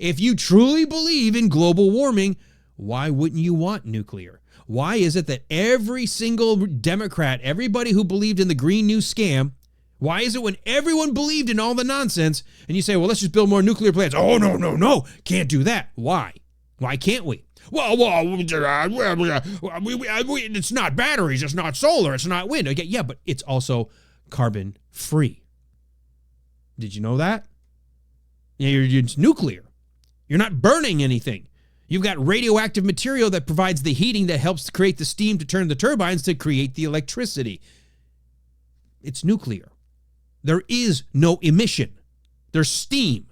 If you truly believe in global warming, why wouldn't you want nuclear? Why is it that every single Democrat, everybody who believed in the Green New Scam, why is it when everyone believed in all the nonsense and you say, well, let's just build more nuclear plants? Oh, no, can't do that. Why? Why can't we? Well, it's not batteries, it's not solar, it's not wind. Okay, yeah, but it's also carbon free. Did you know that? Yeah, it's nuclear. You're not burning anything. You've got radioactive material that provides the heating that helps create the steam to turn the turbines to create the electricity. It's nuclear. There is no emission. There's steam.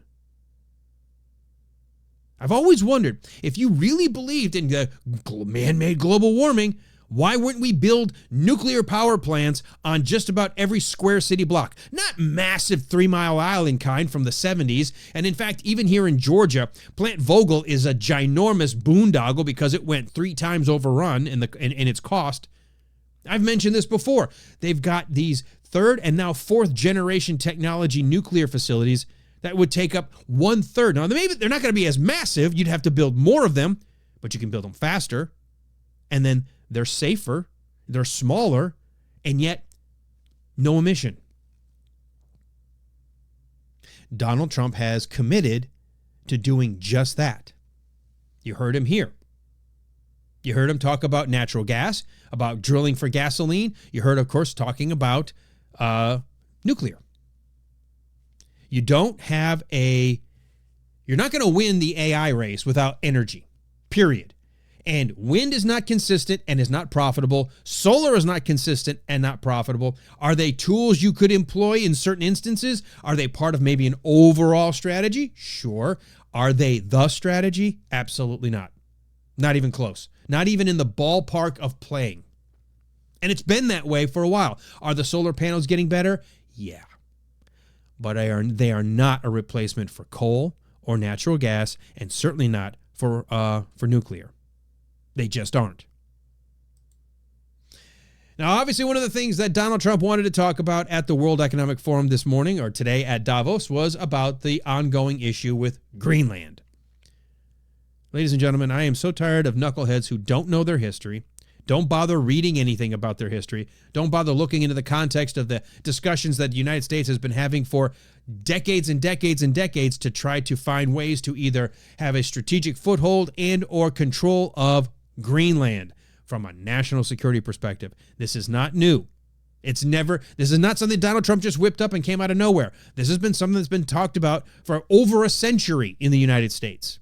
I've always wondered, if you really believed in the man-made global warming, why wouldn't we build nuclear power plants on just about every square city block? Not massive 3 Mile Island kind from the 70s. And in fact, even here in Georgia, Plant Vogtle is a ginormous boondoggle because it went 3 times overrun in its cost. I've mentioned this before. They've got these 3rd and now 4th generation technology nuclear facilities that would take up 1/3. Now, maybe they're not going to be as massive. You'd have to build more of them, but you can build them faster. And then they're safer, they're smaller, and yet no emission. Donald Trump has committed to doing just that. You heard him here. You heard him talk about natural gas, about drilling for gasoline. You heard, of course, talking about nuclear. You're not going to win the AI race without energy, period. And wind is not consistent and is not profitable. Solar is not consistent and not profitable. Are they tools you could employ in certain instances? Are they part of maybe an overall strategy? Sure. Are they the strategy? Absolutely not. Not even close. Not even in the ballpark of playing. And it's been that way for a while. Are the solar panels getting better? Yeah. But they are not a replacement for coal or natural gas, and certainly not for nuclear. They just aren't. Now, obviously, one of the things that Donald Trump wanted to talk about at the World Economic Forum this morning, or today at Davos, was about the ongoing issue with Greenland. Ladies and gentlemen, I am so tired of knuckleheads who don't know their history, don't bother reading anything about their history, don't bother looking into the context of the discussions that the United States has been having for decades and decades and decades to try to find ways to either have a strategic foothold and or control of Greenland from a national security perspective. This is not new. This is not something Donald Trump just whipped up and came out of nowhere. This has been something that's been talked about for over a century in the United States.